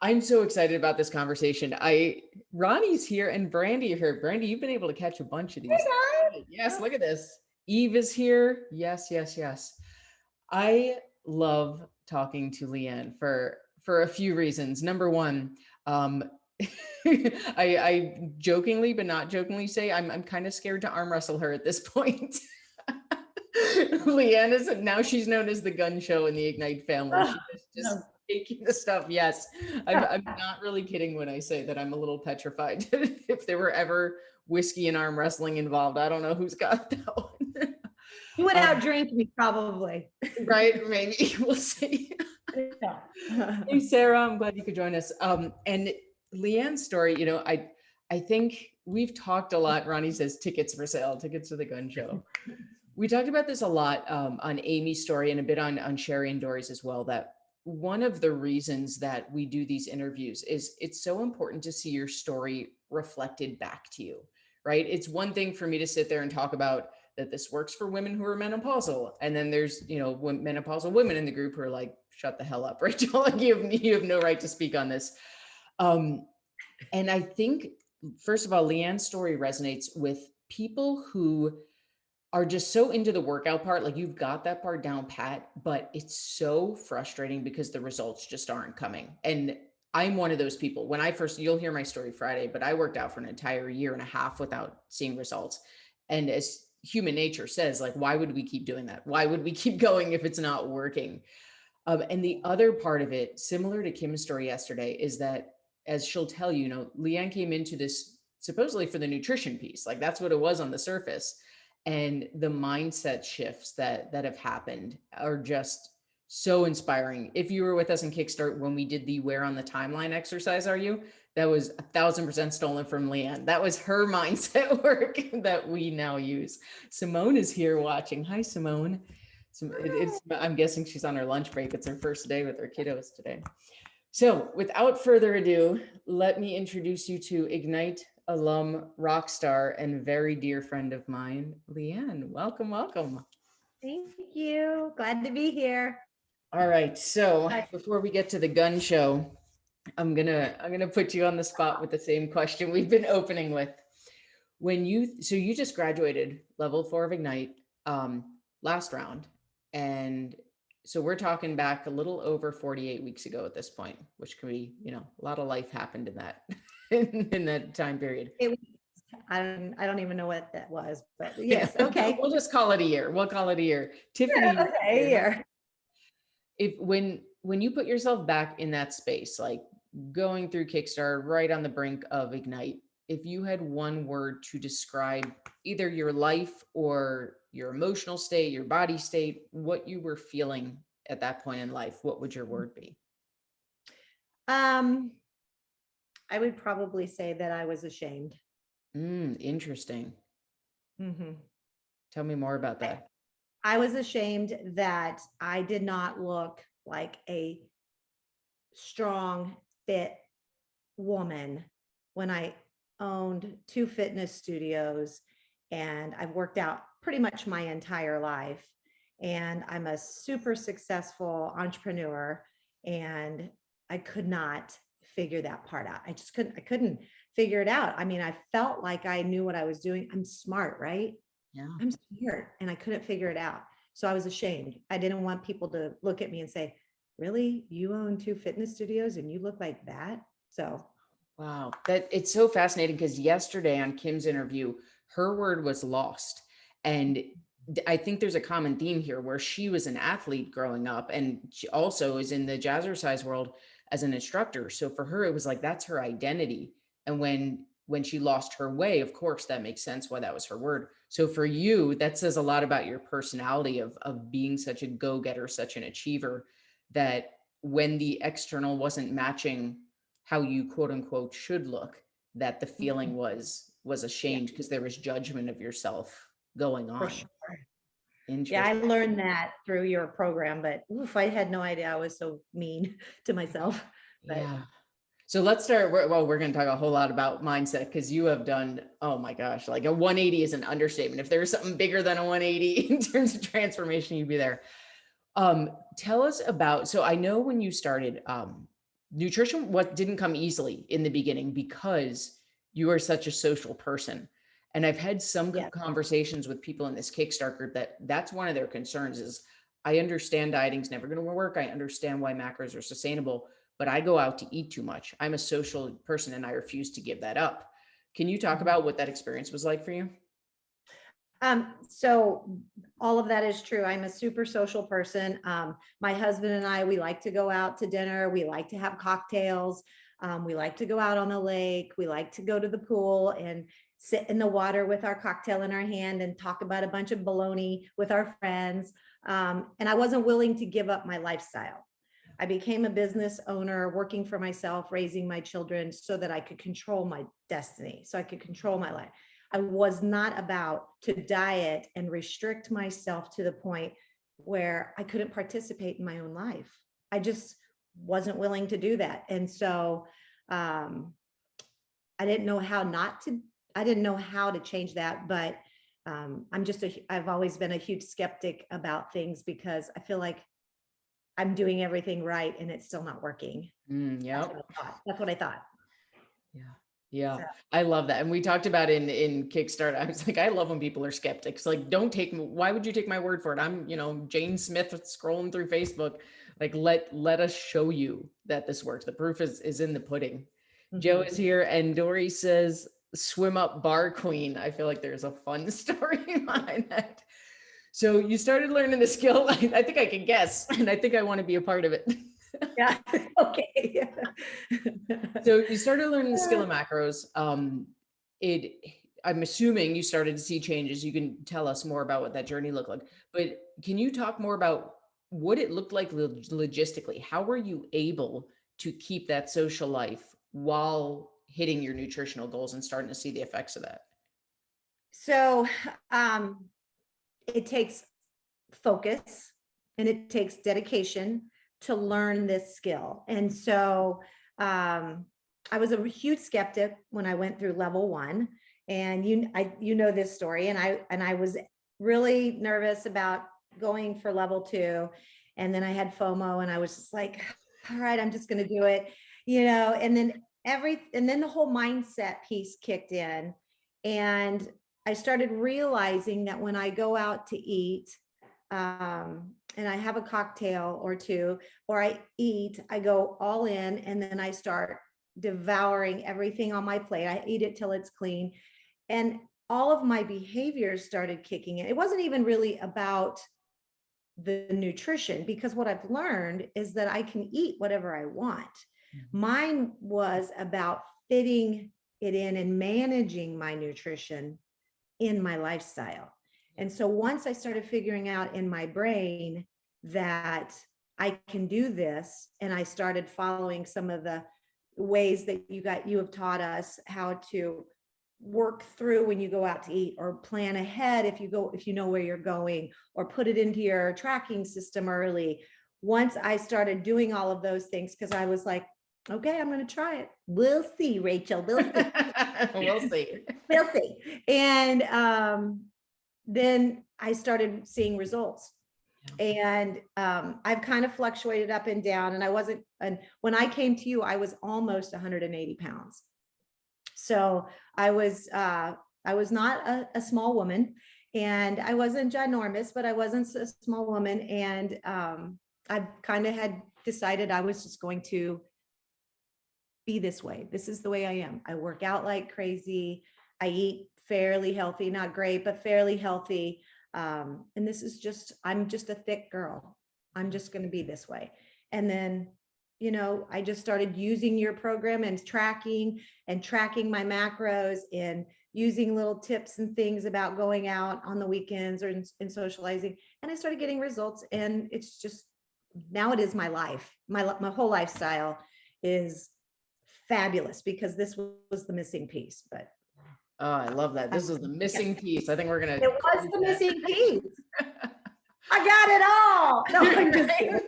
I'm so excited about this conversation. Ronnie's here and Brandy here. Brandy, you've been able to catch a bunch of these. Hey Yes, guys. look at this. Eve is here. Yes, yes, yes. I love talking to Leanne for a few reasons. Number one, um, I jokingly but not jokingly say I'm kind of scared to arm wrestle her at this point. Leanne is now she's known as the gun show in the Ignite family. Oh, She is just no. taking the stuff. Yes, I'm not really kidding when I say that I'm a little petrified. If there were ever whiskey and arm wrestling involved, I don't know who's got that one. You would Um, outdrink me probably. right? Maybe we'll see. Yeah. Hey Sarah, I'm glad you could join us. And Leanne's story, I think we've talked a lot. Ronnie says tickets for sale, tickets to the gun show. We talked about this a lot on Amy's story and a bit on Sherry and Dory's as well, that one of the reasons that we do these interviews is it's so important to see your story reflected back to you, right? It's one thing for me to sit there and talk about that this works for women who are menopausal. And then there's, menopausal women in the group who are like, shut the hell up, Rachel, like you have no right to speak on this. And I think, first of all, Leanne's story resonates with people who are just so into the workout part, like you've got that part down pat, but it's so frustrating because the results just aren't coming. And I'm one of those people. When I first, you'll hear my story Friday, but I worked out for an entire year and a half without seeing results. And as human nature says, like, why would we keep doing that? Why would we keep going if it's not working? And the other part of it, similar to Kim's story yesterday, is that as she'll tell you, Leanne came into this supposedly for the nutrition piece. Like that's what it was on the surface. And the mindset shifts that have happened are just so inspiring. If you were with us in Kickstart when we did the where on the timeline exercise, are you? That was 1,000% stolen from Leanne. That was her mindset work that we now use. Simone is here watching. Hi, Simone. I'm guessing she's on her lunch break. It's her first day with her kiddos today. So without further ado, let me introduce you to Ignite alum, rock star, and very dear friend of mine, Leanne. Welcome, welcome. Thank you. Glad to be here. All right. So before we get to the gun show, I'm gonna put you on the spot with the same question we've been opening with. You just graduated level 4 of Ignite last round, and so we're talking back a little over 48 weeks ago at this point, which can be, a lot of life happened in that in that time period. I don't even know what that was, but yes, okay. We'll just call it a year. We'll call it a year. Tiffany, yeah, okay, here. If when you put yourself back in that space, like going through Kickstarter, right on the brink of Ignite, if you had one word to describe either your life or your emotional state, your body state, what you were feeling at that point in life, what would your word be? I would probably say that I was ashamed. Interesting. Mm-hmm. Tell me more about that. I was ashamed that I did not look like a strong, fit woman when I owned 2 fitness studios and I've worked out pretty much my entire life. And I'm a super successful entrepreneur and I could not figure that part out. I couldn't figure it out. I mean, I felt like I knew what I was doing. I'm smart, right? Yeah. I'm smart and I couldn't figure it out. So I was ashamed. I didn't want people to look at me and say, really, you own 2 fitness studios and you look like that? So wow, that it's so fascinating because yesterday on Kim's interview, her word was lost. And I think there's a common theme here where she was an athlete growing up and she also is in the jazzercise world as an instructor. So for her, it was like, that's her identity. And when she lost her way, of course, that makes sense why that was her word. So for you, that says a lot about your personality of being such a go-getter, such an achiever, that when the external wasn't matching how you quote unquote should look, that the feeling was ashamed because there was judgment of yourself going on. for sure. Yeah, I learned that through your program, but oof, I had no idea I was so mean to myself. But. Yeah. So let's start. We're going to talk a whole lot about mindset because you have done, oh my gosh, like a 180 is an understatement. If there was something bigger than a 180 in terms of transformation, you'd be there. Tell us about, so I know when you started, nutrition what didn't come easily in the beginning because you are such a social person. And I've had some Yeah. conversations with people in this Kickstart group that that's one of their concerns is I understand dieting's never going to work. I understand why macros are sustainable, but I go out to eat too much. I'm a social person and I refuse to give that up. Can you talk Mhm. about what that experience was like for you? So all of that is true. I'm a super social person. My husband and I, we like to go out to dinner. We like to have cocktails. We like to go out on the lake. We like to go to the pool and sit in the water with our cocktail in our hand and talk about a bunch of baloney with our friends. And I wasn't willing to give up my lifestyle. I became a business owner, working for myself, raising my children so that I could control my destiny, so I could control my life. I was not about to diet and restrict myself to the point where I couldn't participate in my own life. I just wasn't willing to do that. And so um, I didn't know how not to, I didn't know how to change that, but I've always been a huge skeptic about things because I feel like I'm doing everything right and it's still not working. That's what Yep. I thought. That's what I thought. Yeah. Yeah. So, I love that. And we talked about in Kickstart. I was like, I love when people are skeptics. Like, don't take why would you take my word for it? I'm, Jane Smith scrolling through Facebook. Like, let us show you that this works. The proof is in the pudding. Joe mhm. is here and Dory says, swim up bar queen. I feel like there's a fun story behind that. So you started learning the skill. I think I can guess, and I think I want to be a part of it. Yeah. Okay. So you started learning the skill of macros. It, I'm assuming you started to see changes. You can tell us more about what that journey looked like. But can you talk more about what it looked like logistically? How were you able to keep that social life while hitting your nutritional goals and starting to see the effects of that? So um, it takes focus and it takes dedication to learn this skill. And so I was a huge skeptic when I went through level one. And you know this story, and I was really nervous about going for level two. And then I had FOMO and I was just like, all right, I'm just going to do it, and then the whole mindset piece kicked in. And I started realizing that when I go out to eat, and I have a cocktail or two, or I eat, I go all in, and then I start devouring everything on my plate. I eat it till it's clean. And all of my behaviors started kicking in. It wasn't even really about the nutrition, because what I've learned is that I can eat whatever I want. Mine was about fitting it in and managing my nutrition in my lifestyle. And so once I started figuring out in my brain that I can do this, and I started following some of the ways that you have taught us how to work through when you go out to eat, or plan ahead if you know where you're going, or put it into your tracking system early. Once I started doing all of those things, because I was like, okay, I'm going to try it. We'll see, Rachel. We'll see. We'll see. We'll see. And then I started seeing results. And I've kind of fluctuated up and down. And when I came to you, I was almost 180 pounds. So I was not a small woman, and I wasn't ginormous, but I wasn't a small woman. And I kind of had decided I was just going to be this way. This is the way I am. I work out like crazy. I eat fairly healthy, not great, but fairly healthy. And I'm just a thick girl. I'm just going to be this way. And then, I just started using your program and tracking my macros, and using little tips and things about going out on the weekends or in socializing. And I started getting results, and it's just, now it is my life. My whole lifestyle is fabulous, because this was the missing piece. But Oh, I love that. This is the missing piece. I think we're gonna. it was the missing piece. I got it all. No, I'm just kidding.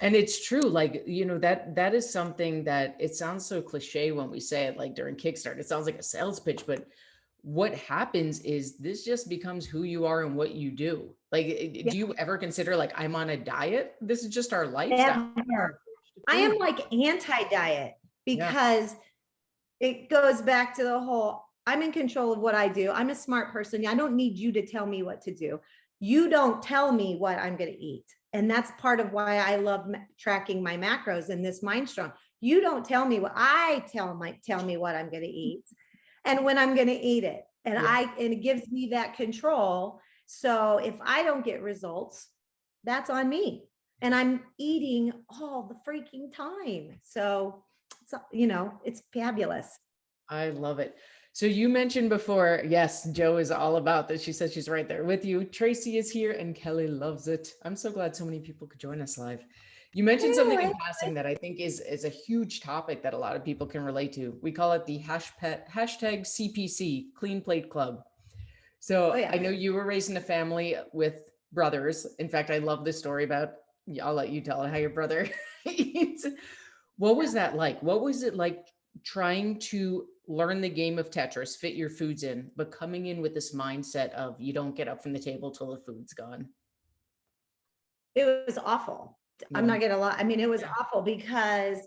And it's true. Like, that is something that it sounds so cliche when we say it, like during Kickstart, it sounds like a sales pitch, but what happens is this just becomes who you are and what you do. Like, Yeah. do you ever consider like, I'm on a diet? This is just our lifestyle. Never. I am like anti-diet Yeah. because it goes back to the whole, I'm in control of what I do. I'm a smart person. I don't need you to tell me what to do. You don't tell me what I'm going to eat. And that's part of why I love tracking my macros in this MindStrong. You don't tell me what I tell me what I'm going to eat and when I'm going to eat it. And and it gives me that control. So if I don't get results, that's on me. And I'm eating all the freaking time. So it's fabulous. I love it. So you mentioned before, yes, Joe is all about this. She says she's right there with you. Tracy is here and Kelly loves it. I'm so glad so many people could join us live. You mentioned something in passing that I think is a huge topic that a lot of people can relate to. We call it the hashtag CPC, Clean Plate Club. So I know you were raised in a family with brothers. In fact, I love this story about, I'll let you tell it, how your brother eats. What was that like? What was it like trying to learn the game of Tetris, fit your foods in, but coming in with this mindset of you don't get up from the table till the food's gone? It was awful. I'm not gonna lie. I mean, it was awful because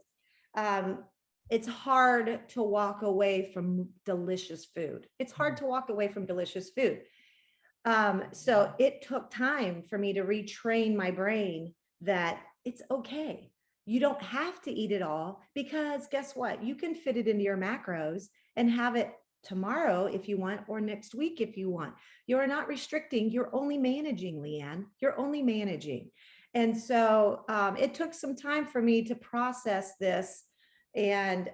it's hard to walk away from delicious food. It's hard to walk away from delicious food. So it took time for me to retrain my brain that it's okay. You don't have to eat it all because guess what? You can fit it into your macros and have it tomorrow if you want, or next week if you want. You're not restricting, you're only managing, Leanne. You're only managing. And so it took some time for me to process this and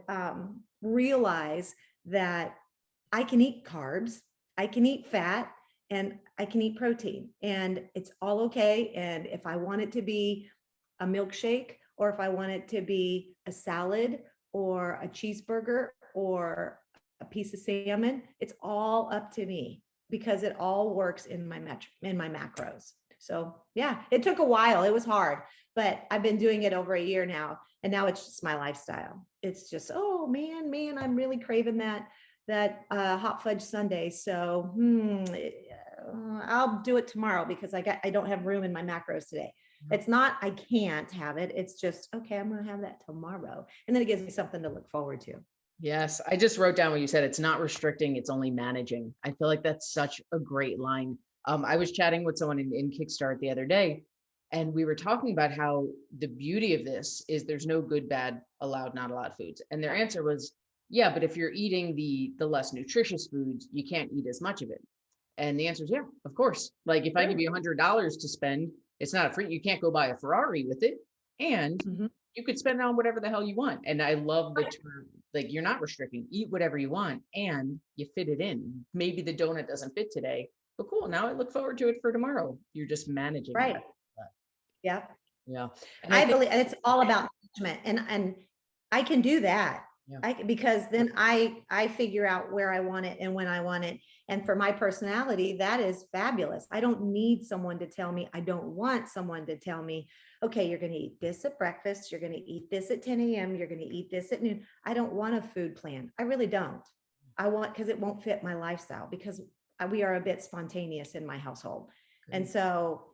realize that I can eat carbs, I can eat fat, and I can eat protein, and it's all okay. And if I want it to be a milkshake, or if I want it to be a salad or a cheeseburger or a piece of salmon, it's all up to me because it all works in my macros. So yeah, it took a while. It was hard, but I've been doing it over a year now, and now it's just my lifestyle. It's just, oh man, I'm really craving that hot fudge sundae. So I'll do it tomorrow because I don't have room in my macros today. It's not, I can't have it. It's just, okay, I'm going to have that tomorrow. And then it gives me something to look forward to. Yes. I just wrote down what you said. It's not restricting, it's only managing. I feel like that's such a great line. I was chatting with someone in Kickstart the other day, and we were talking about how the beauty of this is there's no good, bad, allowed, not allowed foods. And their answer was, yeah, but if you're eating the less nutritious foods, you can't eat as much of it. And the answer is, yeah, of course. Like if I give you $100 to spend, it's not a free, you can't go buy a Ferrari with it. And you could spend it on whatever the hell you want. And I love the term, like you're not restricting, eat whatever you want and you fit it in. Maybe the donut doesn't fit today, but cool. Now I look forward to it for tomorrow. You're just managing. Right. That. Yeah. Yeah. And I believe it's all about management, and I can do that. Yeah. Because then I figure out where I want it and when I want it. And for my personality, that is fabulous. I don't need someone to tell me. I don't want someone to tell me, okay, you're going to eat this at breakfast. You're going to eat this at 10 a.m. You're going to eat this at noon. I don't want a food plan. I really don't. I want, because it won't fit my lifestyle, because we are a bit spontaneous in my household. And so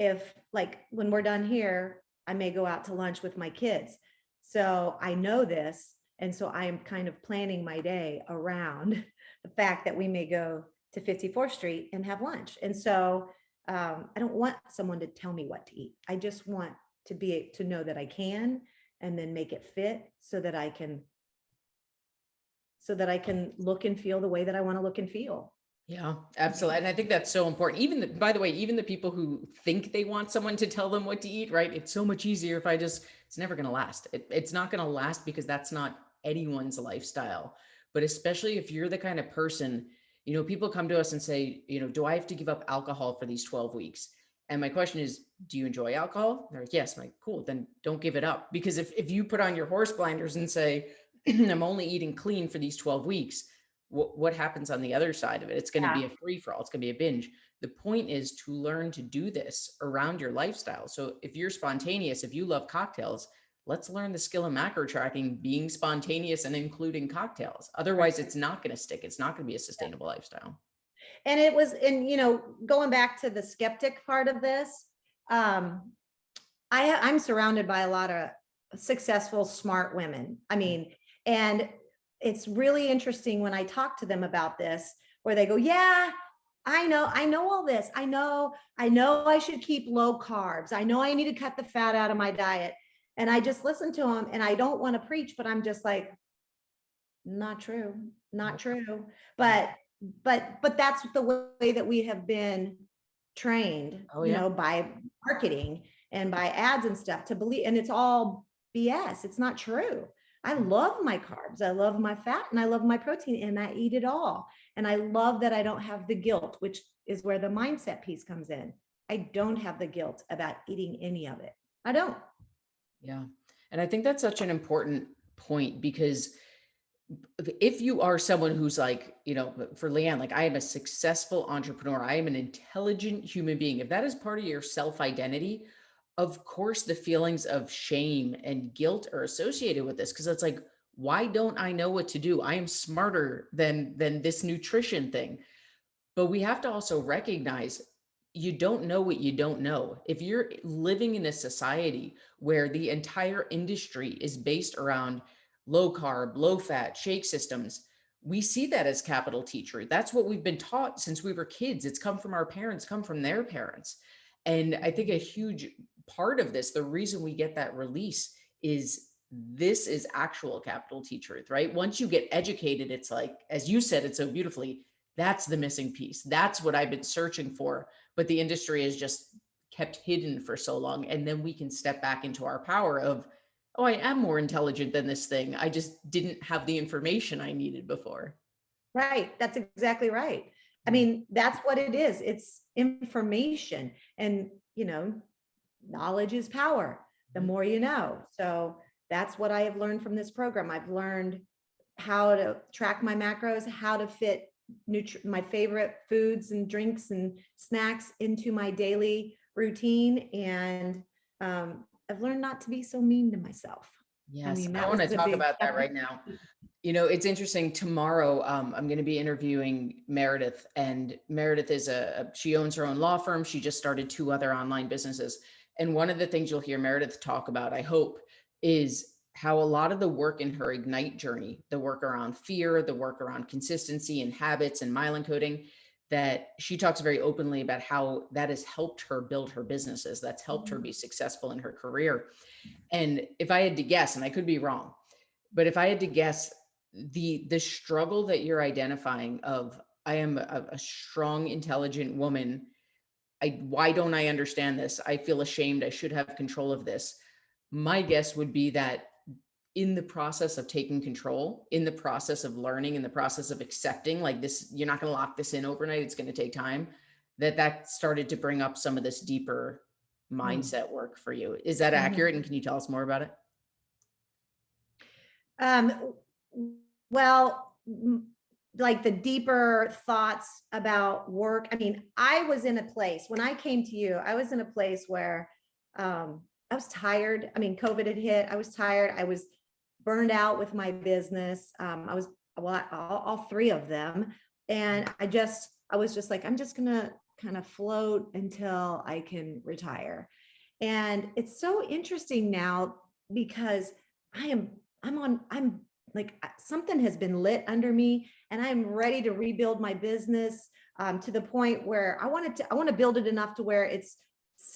if like when we're done here, I may go out to lunch with my kids. So I know this. And so I am kind of planning my day around the fact that we may go to 54th Street and have lunch. And so I don't want someone to tell me what to eat. I just want to know that I can, and then make it fit so that I can look and feel the way that I want to look and feel. Yeah, absolutely. And I think that's so important. Even by the way, even the people who think they want someone to tell them what to eat, right? It's so much easier if it's never going to last. It's not going to last because that's not anyone's lifestyle. But especially if you're the kind of person, people come to us and say, do I have to give up alcohol for these 12 weeks? And my question is, do you enjoy alcohol? They're like, yes. I'm like, cool, then don't give it up. Because if you put on your horse blinders and say, I'm only eating clean for these 12 weeks, what happens on the other side of it? It's going to be a free for all. It's going to be a binge. The point is to learn to do this around your lifestyle. So if you're spontaneous, if you love cocktails, let's learn the skill of macro tracking, being spontaneous and including cocktails. Otherwise, it's not going to stick. It's not going to be a sustainable lifestyle. And it was, and going back to the skeptic part of this, I'm surrounded by a lot of successful, smart women. I mean, and it's really interesting when I talk to them about this, where they go, yeah, I know all this. I know I should keep low carbs. I know I need to cut the fat out of my diet. And I just listen to them, and I don't want to preach, but I'm just like, not true, not true. But that's the way that we have been trained, Oh yeah. by marketing and by ads and stuff to believe, and it's all BS. It's not true. I love my carbs, I love my fat, and I love my protein, and I eat it all. And I love that I don't have the guilt, which is where the mindset piece comes in. I don't have the guilt about eating any of it. I don't. Yeah. And I think that's such an important point, because if you are someone who's like, for Leanne, like, I am a successful entrepreneur, I am an intelligent human being. If that is part of your self identity, of course, the feelings of shame and guilt are associated with this, because it's like, why don't I know what to do? I am smarter than this nutrition thing. But we have to also recognize you don't know what you don't know. If you're living in a society where the entire industry is based around low carb, low fat, shake systems, we see that as capital T truth. That's what we've been taught since we were kids. It's come from our parents, come from their parents. And I think a huge part of this, the reason we get that release, is this is actual capital T truth, right? Once you get educated, it's like, as you said it so beautifully, that's the missing piece. That's what I've been searching for, but the industry has just kept hidden for so long. And then we can step back into our power of, oh, I am more intelligent than this thing. I just didn't have the information I needed before. Right. That's exactly right. I mean, that's what it is. It's information, and, knowledge is power. The more you know. So that's what I have learned from this program. I've learned how to track my macros, how to fit my favorite foods and drinks and snacks into my daily routine. And I've learned not to be so mean to myself. I Yes, mean, I that want was to a talk big, about that right now. It's interesting. Tomorrow, I'm going to be interviewing Meredith, and Meredith is she owns her own law firm. She just started 2 other online businesses. And one of the things you'll hear Meredith talk about, I hope, is how a lot of the work in her Ignite journey, the work around fear, the work around consistency and habits and myelin coding, that she talks very openly about how that has helped her build her businesses. That's helped her be successful in her career. And if I had to guess, and I could be wrong, but if I had to guess, the struggle that you're identifying of, I am a strong, intelligent woman. Why don't I understand this? I feel ashamed. I should have control of this. My guess would be that in the process of taking control, in the process of learning, in the process of accepting, like, this, you're not going to lock this in overnight. It's going to take time. That started to bring up some of this deeper mindset work for you. Is that accurate? And can you tell us more about it? Um, well, like the deeper thoughts about work. I mean, I was in a place when I came to you, I was in a place where I was tired. I mean, COVID had hit. I was tired. I was burned out with my business. I was, well, all 3 of them. And I was just like, I'm just going to kind of float until I can retire. And it's so interesting now, because I'm like, something has been lit under me, and I'm ready to rebuild my business to the point where I want to build it enough to where it's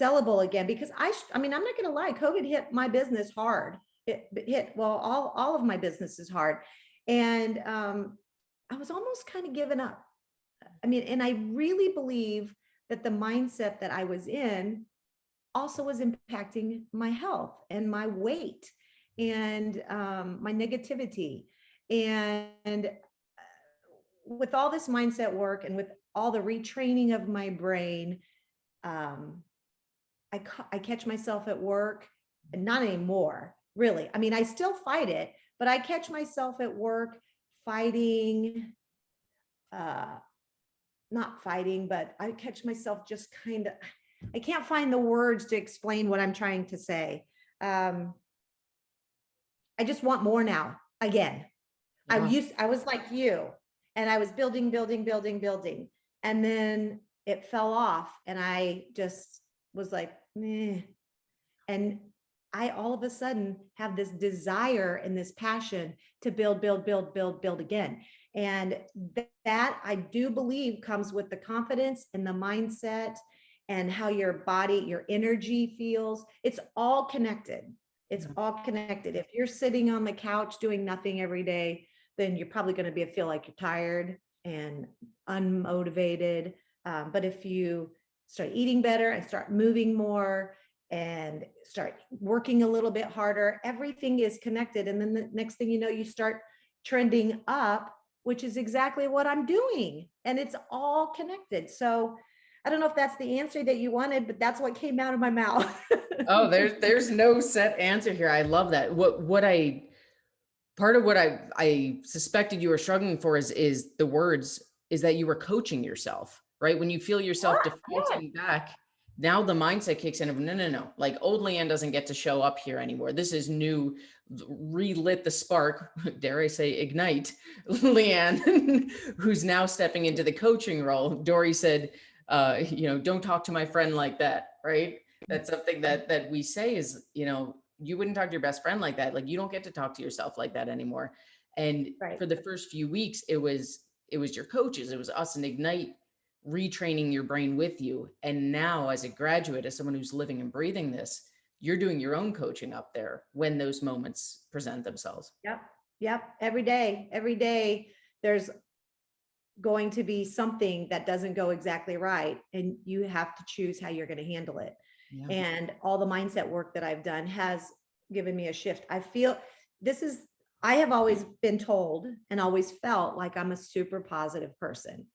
sellable again. Because I mean, I'm not going to lie, COVID hit my business hard. It hit, well, all of my businesses hard. And I was almost kind of giving up. I mean, and I really believe that the mindset that I was in also was impacting my health and my weight and my negativity. And with all this mindset work and with all the retraining of my brain, I catch myself at work, and not anymore, really. I mean, I still fight it, but I catch myself at work fighting, not fighting, but I catch myself just kind of, I can't find the words to explain what I'm trying to say. I just want more now again. Yeah. I was like you, and I was building, building, building, building. And then it fell off, and I just was like, meh. And I all of a sudden have this desire and this passion to build again. And that I do believe comes with the confidence and the mindset and how your body, your energy feels. It's all connected. It's all connected. If you're sitting on the couch doing nothing every day, then you're probably going to feel like you're tired and unmotivated. But if you start eating better and start moving more and start working a little bit harder, everything is connected. And then the next thing you know, you start trending up, which is exactly what I'm doing. And it's all connected. So I don't know if that's the answer that you wanted, but that's what came out of my mouth. Oh, there's no set answer here. I love that. Part of what I suspected you were struggling for is the words, is that you were coaching yourself, right? When you feel yourself defaulting back, now the mindset kicks in of no. Like old Leanne doesn't get to show up here anymore. This is new, relit the spark, dare I say, ignite Leanne, who's now stepping into the coaching role. Dory said, don't talk to my friend like that, right? That's something that we say is, you wouldn't talk to your best friend like that. Like you don't get to talk to yourself like that anymore. And Right. for the first few weeks, it was your coaches, it was us and Ignite retraining your brain with you. And now as a graduate, as someone who's living and breathing this, you're doing your own coaching up there when those moments present themselves. Yep. Every day there's going to be something that doesn't go exactly right. And you have to choose how you're going to handle it. Yeah. And all the mindset work that I've done has given me a shift. I have always been told and always felt like I'm a super positive person,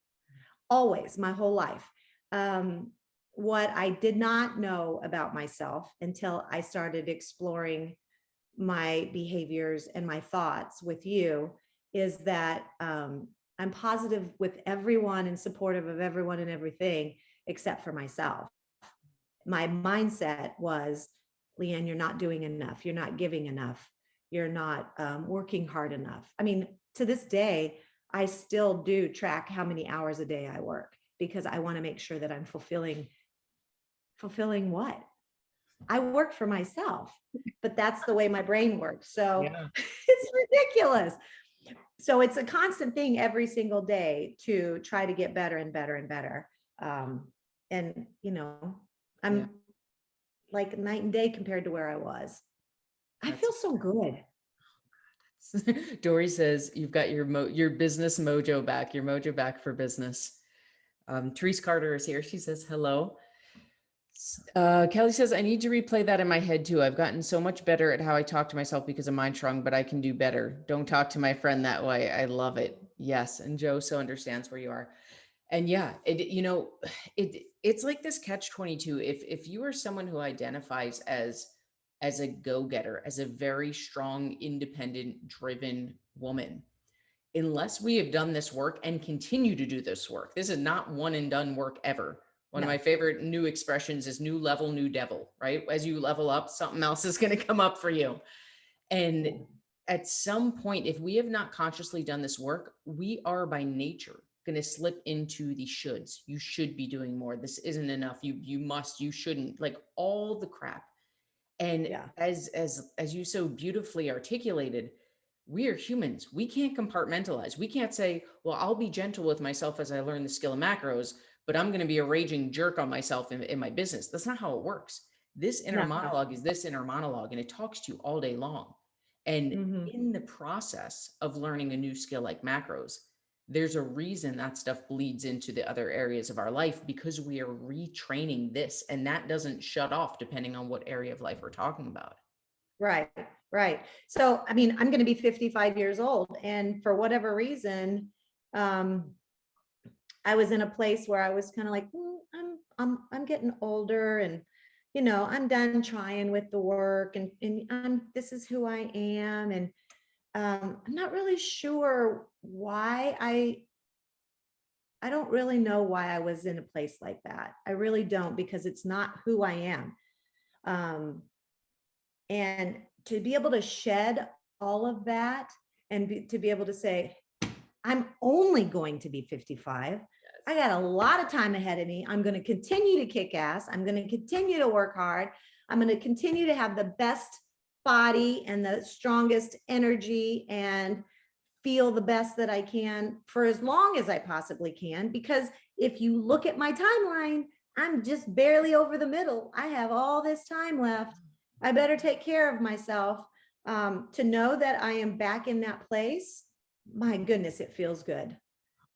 always, my whole life. What I did not know about myself until I started exploring my behaviors and my thoughts with you is that I'm positive with everyone and supportive of everyone and everything except for myself. My mindset was, Leanne, you're not doing enough. You're not giving enough. You're not working hard enough. I mean, to this day, I still do track how many hours a day I work because I want to make sure that I'm fulfilling what? I work for myself, but that's the way my brain works. So it's ridiculous. So it's a constant thing every single day to try to get better and better and better. And I'm like night and day compared to where I was. I feel so good. Dory says you've got your business mojo back, your mojo back for business. Therese Carter is here. She says hello. Kelly says, I need to replay that in my head too. I've gotten so much better at how I talk to myself because of MindStrong, but I can do better. Don't talk to my friend that way. I love it. Yes. And Joe so understands where you are. And yeah, it's like this catch-22. If you are someone who identifies as a go-getter, as a very strong, independent, driven woman, unless we have done this work and continue to do this work, this is not one and done work ever. One of my favorite new expressions is new level, new devil, right? As you level up, something else is going to come up for you. And at some point, if we have not consciously done this work, we are by nature going to slip into the shoulds. You should be doing more. This isn't enough. You must, you shouldn't, like all the crap. And as you so beautifully articulated, we are humans. We can't compartmentalize. We can't say, well, I'll be gentle with myself as I learn the skill of macros, but I'm going to be a raging jerk on myself in my business. That's not how it works. This inner monologue is this inner monologue, and it talks to you all day long. And in the process of learning a new skill like macros, there's a reason that stuff bleeds into the other areas of our life, because we are retraining this, and that doesn't shut off depending on what area of life we're talking about. Right. So, I mean, I'm going to be 55 years old, and for whatever reason, I was in a place where I was kind of like, I'm getting older, and I'm done trying with the work, and this is who I am, and I'm not really sure why I don't really know why I was in a place like that. I really don't, because it's not who I am. And to be able to shed all of that and to be able to say, I'm only going to be 55. I got a lot of time ahead of me. I'm going to continue to kick ass. I'm going to continue to work hard. I'm going to continue to have the best body and the strongest energy and feel the best that I can for as long as I possibly can. Because if you look at my timeline, I'm just barely over the middle. I have all this time left. I better take care of myself. To know that I am back in that place, my goodness, it feels good.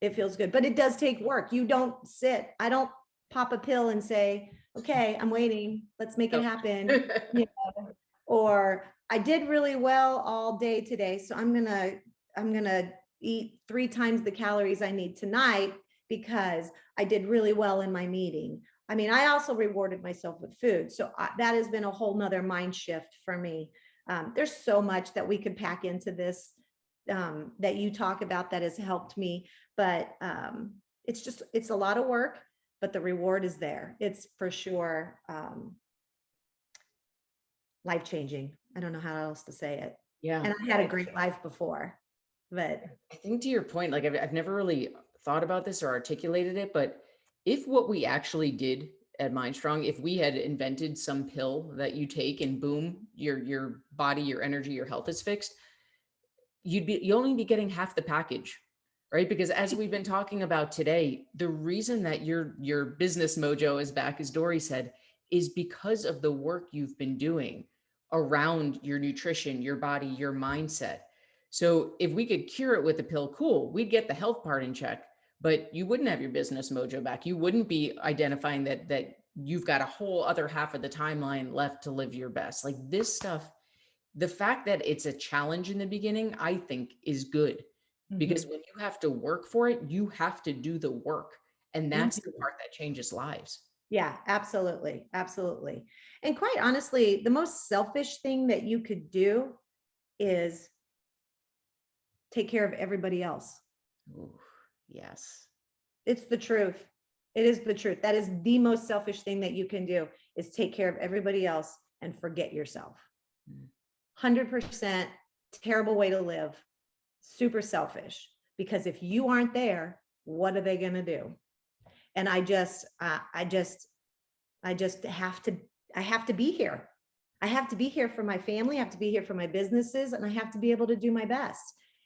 It feels good, but it does take work. You don't sit. I don't pop a pill and say, okay, I'm waiting. Let's make it happen. You know, or I did really well all day today, so I'm gonna eat 3 times the calories I need tonight because I did really well in my meeting. I mean, I also rewarded myself with food. So that has been a whole nother mind shift for me. There's so much that we could pack into this that you talk about that has helped me, but it's a lot of work, but the reward is there. It's for sure life-changing. I don't know how else to say it. Yeah. And I had a great life before, but I think to your point, like I've never really thought about this or articulated it, but if what we actually did at MindStrong, if we had invented some pill that you take and boom, your body, your energy, your health is fixed, you'll only be getting half the package, right? Because as we've been talking about today, the reason that your business mojo is back, as Dory said, is because of the work you've been doing around your nutrition, your body, your mindset. So if we could cure it with a pill, cool, we'd get the health part in check, but you wouldn't have your business mojo back. You wouldn't be identifying that you've got a whole other half of the timeline left to live your best. Like this stuff, the fact that it's a challenge in the beginning, I think is good, because when you have to work for it, you have to do the work. And that's the part that changes lives. yeah, absolutely. Absolutely. And quite honestly, the most selfish thing that you could do is take care of everybody else. Ooh, yes. It's the truth. It is the truth. That is the most selfish thing that you can do, is take care of everybody else and forget yourself. 100% terrible way to live. Super selfish, because if you aren't there, what are they going to do? And I have to be here. I have to be here for my family. I have to be here for my businesses, and I have to be able to do my best.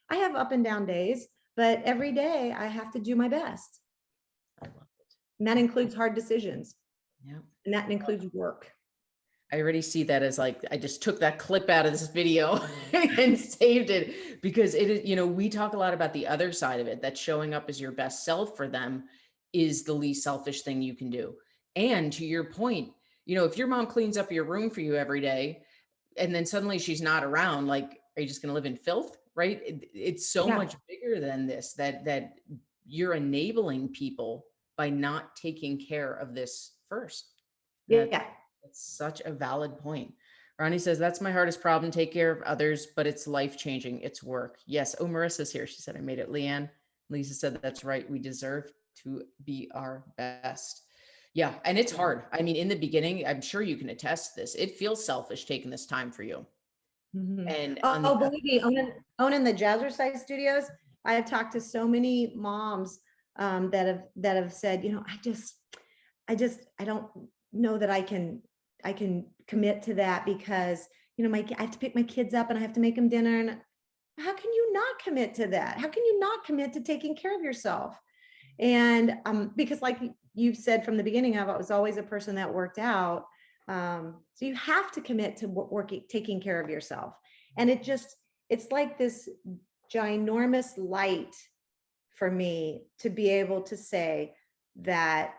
I have up and down days, but every day I have to do my best. I love it. And that includes hard decisions. Yeah. And that includes work. I already see that as like, I just took that clip out of this video and saved it, because it is, we talk a lot about the other side of it, that showing up as your best self for them is the least selfish thing you can do. And to your point, if your mom cleans up your room for you every day and then suddenly she's not around, like, are you just going to live in filth? Right. It's so much bigger than this, that you're enabling people by not taking care of this first. Yeah. That's such a valid point. Ronnie says, that's my hardest problem. Take care of others, but it's life-changing. It's work. Yes. Oh, Marissa's here. She said, I made it. Leanne. Lisa said, that's right. We deserve to be our best. Yeah. And it's hard. I mean, in the beginning, I'm sure you can attest this. It feels selfish taking this time for you. And believe me, owning the Jazzercise Studios, I have talked to so many moms that have said, I don't know that I can commit to that, because I have to pick my kids up and I have to make them dinner. And how can you not commit to that? How can you not commit to taking care of yourself? And because like you've said from the beginning, I was always a person that worked out. So you have to commit to taking care of yourself. And it's like this ginormous light for me to be able to say that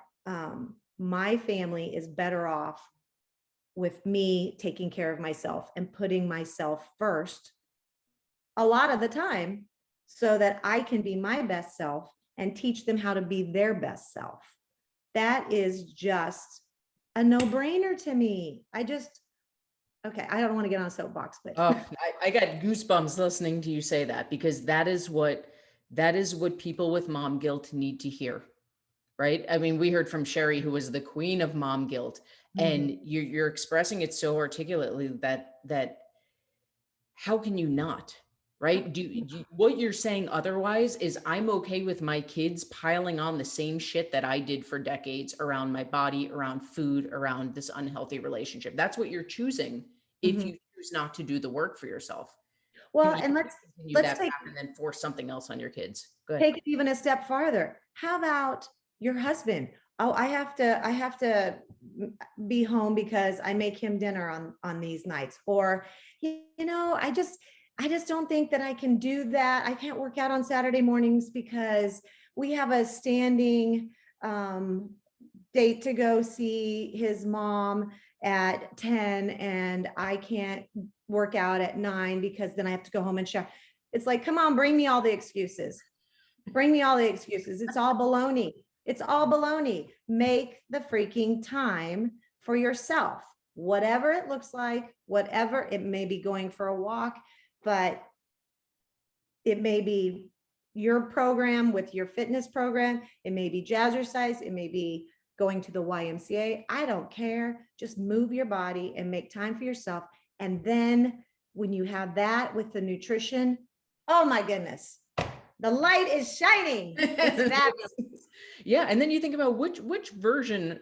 my family is better off with me taking care of myself and putting myself first a lot of the time, so that I can be my best self and teach them how to be their best self. That is just a no-brainer to me. Okay, I don't want to get on a soapbox, but I got goosebumps listening to you say that, because that is what people with mom guilt need to hear. Right. I mean, we heard from Sherry, who was the queen of mom guilt, and you're expressing it so articulately that how can you not? right? What you're saying otherwise is I'm okay with my kids piling on the same shit that I did for decades around my body, around food, around this unhealthy relationship. That's what you're choosing if Mhm. you choose not to do the work for yourself. Well, You and can't continue let's that take path and then force something else on your kids. Go ahead. take it even a step farther. How about your husband? Oh, I have to be home because I make him dinner on these nights. Or, I just don't think that I can do that. I can't work out on Saturday mornings because we have a standing um, date to go see his mom at 10 and I can't work out at 9 because then I have to go home and shower. It's like, come on, bring me all the excuses. Bring me all the excuses. It's all baloney. It's all baloney. Make the freaking time for yourself, whatever it looks like, whatever it may be, going for a walk, but it may be your program with your fitness program. It may be jazzercise. It may be going to the YMCA. I don't care. Just move your body and make time for yourself. And then when you have that with the nutrition, oh my goodness, the light is shining. It's fabulous. Yeah, and then you think about which version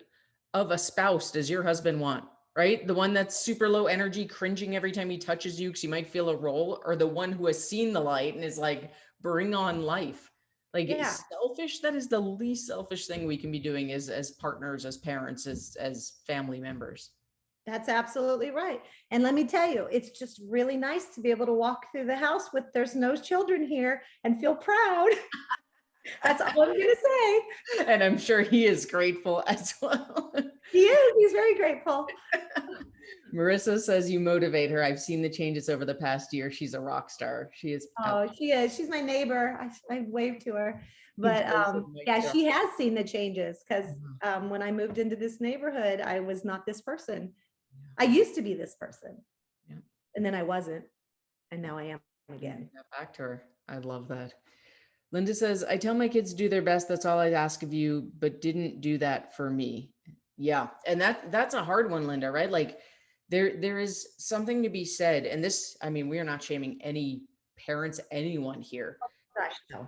of a spouse does your husband want, right? The one that's super low energy, cringing every time he touches you because you might feel a roll, or the one who has seen the light and is like, bring on life. Like Yeah, selfish, that is the least selfish thing we can be doing as partners, as parents, as family members. that's absolutely right. And let me tell you, it's just really nice to be able to walk through the house with there's no children here and feel proud. That's all I'm going to say. And I'm sure he is grateful as well. He is. He's very grateful. Marissa says you motivate her. I've seen the changes over the past year. She's a rock star. She is out. Oh, she is. She's my neighbor. I waved to her. But Both of my yeah, girls. she has seen the changes because Mhm. when I moved into this neighborhood, I was not this person. I used to be this person. Yeah. And then I wasn't. And now I am again. Yeah, back to her. I love that. Linda says, I tell my kids to do their best. That's all I ask of you, but didn't do that for me. Yeah. And that's a hard one, Linda, right? Like there is something to be said. And this, I mean, we are not shaming any parents, anyone here. Gosh, no.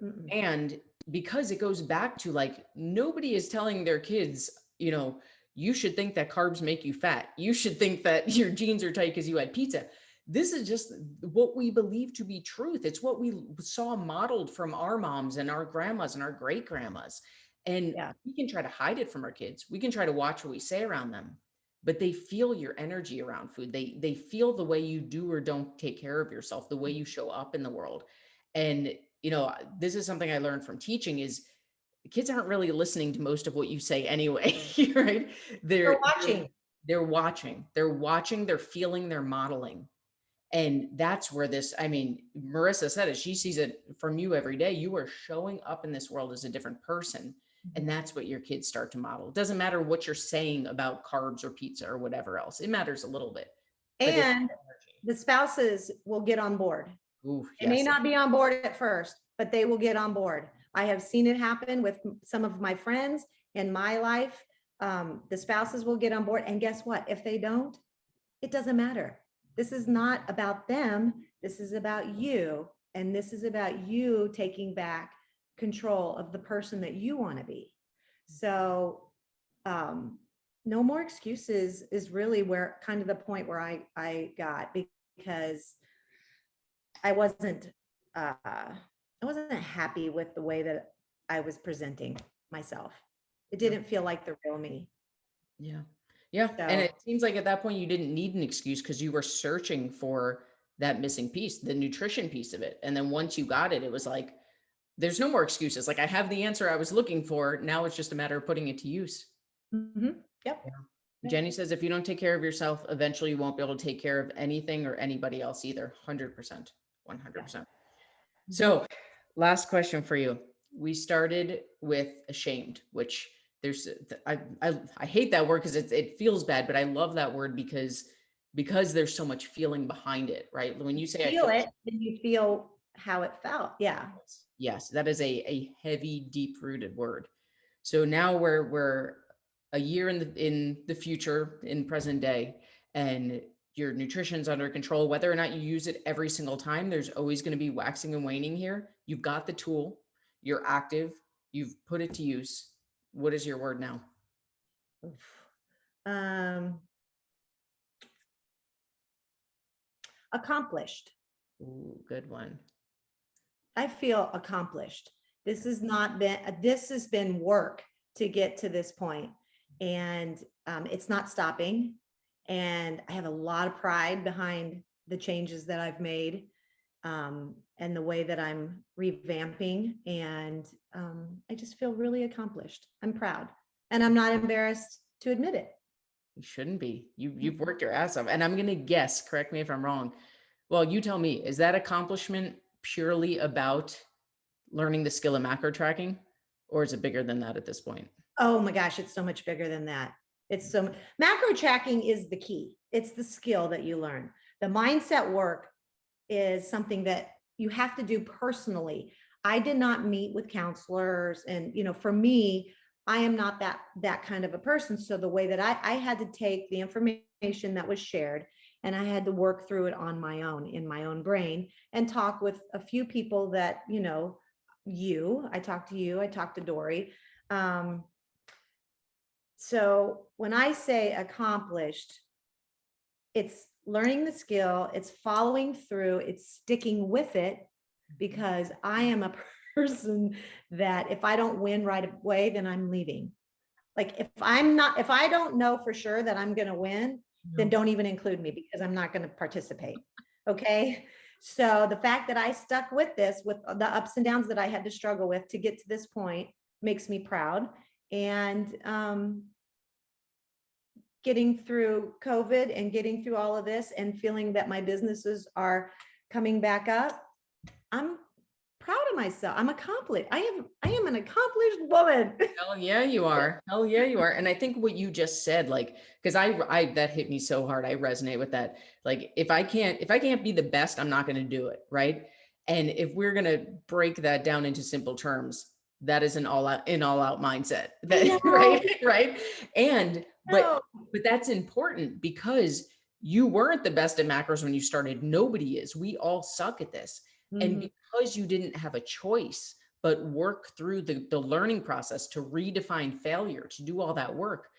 Mm-mm. And because it goes back to like, nobody is telling their kids, you should think that carbs make you fat. You should think that your jeans are tight because you had pizza. This is just what we believe to be truth. It's what we saw modeled from our moms and our grandmas and our great grandmas. And Yeah. we can try to hide it from our kids. We can try to watch what we say around them, but they feel your energy around food. They feel the way you do or don't take care of yourself, the way you show up in the world. And this is something I learned from teaching is kids aren't really listening to most of what you say anyway, right? They're They're watching. they're watching, they're watching, they're feeling, they're modeling. And that's where this, I mean, Marissa said it, she sees it from you every day. You are showing up in this world as a different person. And that's what your kids start to model. It doesn't matter what you're saying about carbs or pizza or whatever else. It matters a little bit, but it's And the spouses will get on board. energy. Ooh, They may yes. not be on board at first, but they will get on board. I have seen it happen with some of my friends in my life. The spouses will get on board. And guess what? If they don't, it doesn't matter. This is not about them. This is about you. And this is about you taking back control of the person that you want to be. So, no more excuses is really where kind of the point where I got, because I wasn't happy with the way that I was presenting myself. It Yeah. didn't feel like the real me. Yeah. Yeah. And So it seems like at that point you didn't need an excuse because you were searching for that missing piece, the nutrition piece of it. And then once you got it, it was like, there's no more excuses. Like I have the answer I was looking for. Now it's just a matter of putting it to use. yep. Yeah. Jenny says, if you don't take care of yourself, eventually you won't be able to take care of anything or anybody else either. 100%, 100%. So last question for you. We started with ashamed, which there's, I hate that word because it feels bad, but I love that word because there's so much feeling behind it, right? When you say I Feel feel it, and you feel how it felt. Yeah. yes, that is a heavy, deep rooted word. So now we're a year in the future, in present day, and your nutrition's under control, whether or not you use it every single time, there's always going to be waxing and waning here. You've got the tool, you're active, you've put it to use. What is your word now? Accomplished. Ooh, good one. I feel accomplished. This has been work to get to this point, and it's not stopping. And I have a lot of pride behind the changes that I've made, and the way that I'm revamping. And I just feel really accomplished. I'm proud, and I'm not embarrassed to admit it. You shouldn't be. You've worked your ass off. And I'm going to guess, correct me if I'm wrong. Well, you tell me, is that accomplishment purely about learning the skill of macro tracking, or is it bigger than that at this point? Oh my gosh, it's so much bigger than that. Macro tracking is the key. It's the skill that you learn. The mindset work is something that you have to do personally. I did not meet with counselors, and for me, I am not that kind of a person. So the way that I had to take the information that was shared, and I had to work through it on my own, in my own brain, and talk with a few people that, I talked to you, I talked to Dory. So when I say accomplished, it's learning the skill, it's following through, it's sticking with it, because I am a person that if I don't win right away, then I'm leaving. Like if I don't know for sure that I'm going to win, then don't even include me, because I'm not going to participate. Okay. So the fact that I stuck with this, with the ups and downs that I had to struggle with to get to this point, makes me proud. And getting through COVID and getting through all of this and feeling that my businesses are coming back up, I'm proud of myself. I'm accomplished. I am an accomplished woman. Hell yeah, you are. Hell yeah, you are. And I think what you just said, like, because I that hit me so hard. I resonate with that. Like, if I can't be the best, I'm not going to do it. Right. And if we're going to break that down into simple terms, that is an all out mindset. That, right. And but that's important, because you weren't the best at macros when you started. Nobody is. We all suck at this. And because you didn't have a choice but work through the learning process to redefine failure, to do all that work,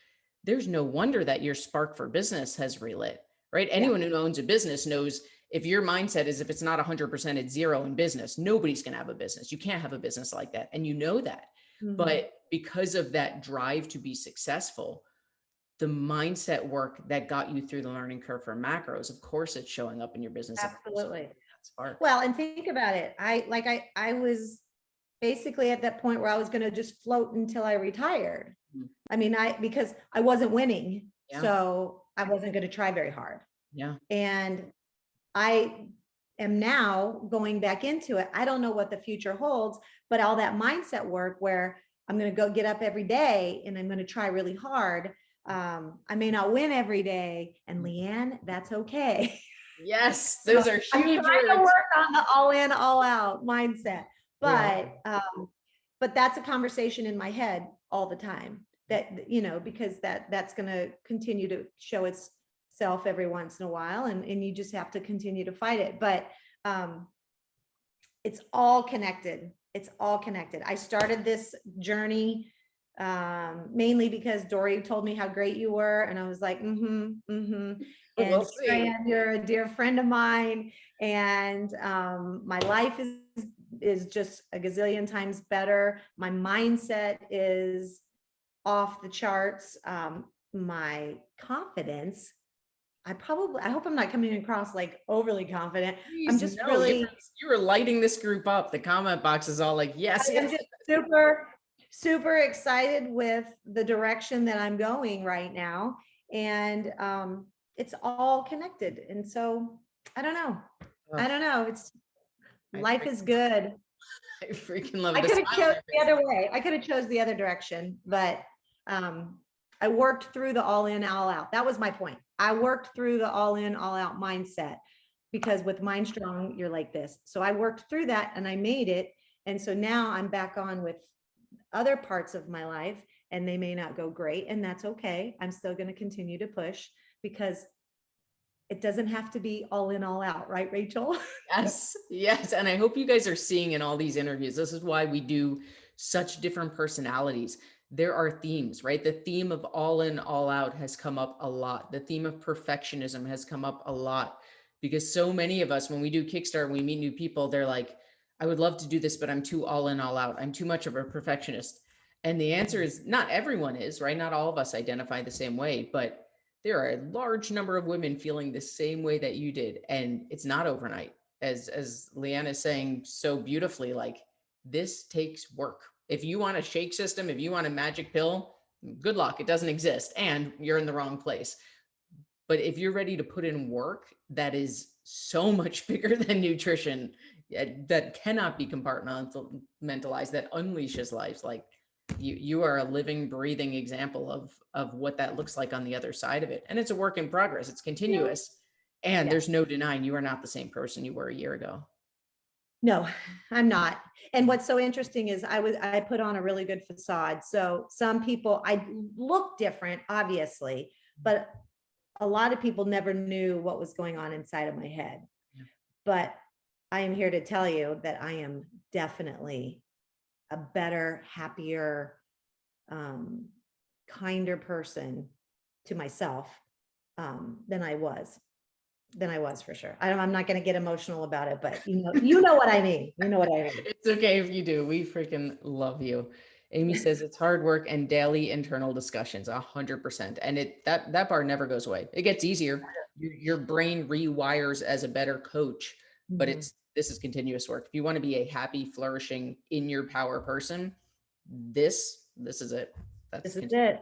there's no wonder that your spark for business has relit, right? Anyone who owns a business knows, if your mindset is, if it's not 100%, it's zero in business, nobody's going to have a business. You can't have a business like that. And you know that. But because of that drive to be successful, the mindset work that got you through the learning curve for macros, of course, it's showing up in your business. Absolutely. Spark. Well, and think about it. I was basically at that point where I was going to just float until I retired. I mean, because I wasn't winning, so I wasn't going to try very hard. Yeah. And I am now going back into it. I don't know what the future holds, but all that mindset work where I'm going to go get up every day and I'm going to try really hard. I may not win every day, and Leanne, that's okay. Yes, those are huge. I'm trying to work on the all in, all out mindset, but that's a conversation in my head all the time. That because that's going to continue to show itself every once in a while, and you just have to continue to fight it. But it's all connected. It's all connected. I started this journey mainly because Dory told me how great you were, and I was like, and We'll see. you're a dear friend of mine, and my life is just a gazillion times better. My mindset is off the charts. My confidence, I hope I'm not coming across like overly confident. Jeez, I'm just you were lighting this group up. The comment box is all like, yes. I'm just super excited with the direction that I'm going right now. And it's all connected. And so I don't know. It's life is good. I freaking love I this. could have chose the other way. I could have chose the other direction, but I worked through the all in, all out. That was my point. I worked through the all in, all out mindset, because with MindStrong, you're like this. So I worked through that and I made it. And so now I'm back on with other parts of my life, and they may not go great, and that's okay. I'm still going to continue to push, because it doesn't have to be all in, all out, right, Rachel? Yes, yes. And I hope you guys are seeing in all these interviews, this is why we do such different personalities. There are themes, right? The theme of all in, all out has come up a lot. The theme of perfectionism has come up a lot because so many of us, when we do Kickstarter, we meet new people, they're like, I would love to do this, but I'm too all in, all out. I'm too much of a perfectionist. And the answer is not everyone is, right? Not all of us identify the same way, but there are a large number of women feeling the same way that you did. And it's not overnight. As Leanne is saying so beautifully, like this takes work. If you want a shake system, if you want a magic pill, good luck. It doesn't exist and you're in the wrong place. But if you're ready to put in work that is so much bigger than nutrition, that cannot be compartmentalized, that unleashes lives, like you are a living, breathing example of what that looks like on the other side of it. And it's a work in progress. It's continuous. And there's no denying you are not the same person you were a year ago. No, I'm not. And what's so interesting is I put on a really good facade. So some people, I look different, obviously, but a lot of people never knew what was going on inside of my head. Yeah. But I am here to tell you that I am definitely a better, happier, kinder person to myself than I was for sure. I'm not going to get emotional about it, but you know what I mean. You know what I mean. It's okay if you do. We freaking love you. Amy says it's hard work and daily internal discussions, 100%. And that part never goes away. It gets easier. Your brain rewires as a better coach, but this is continuous work. If you want to be a happy, flourishing, in your power person, this is it. This is it.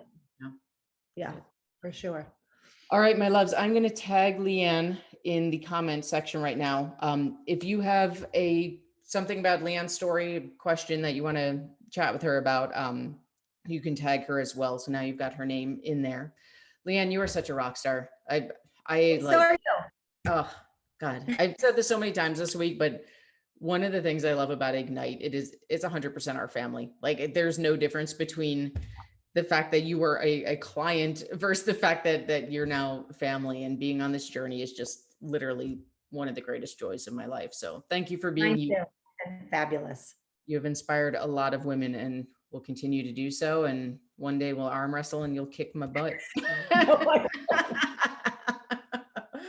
Yeah, for sure. All right, my loves, I'm going to tag Leanne in the comment section right now. If you have something about Leanne's story, question that you want to chat with her about, you can tag her as well. So now you've got her name in there. Leanne, you are such a rock star. I So like, are you. oh God, I've said this so many times this week, but one of the things I love about Ignite, it's 100% our family. Like there's no difference between the fact that you were a client versus the fact that you're now family, and being on this journey is just literally one of the greatest joys of my life. So thank you for being you. Fabulous. You have inspired a lot of women and will continue to do so. And one day we'll arm wrestle and you'll kick my butt.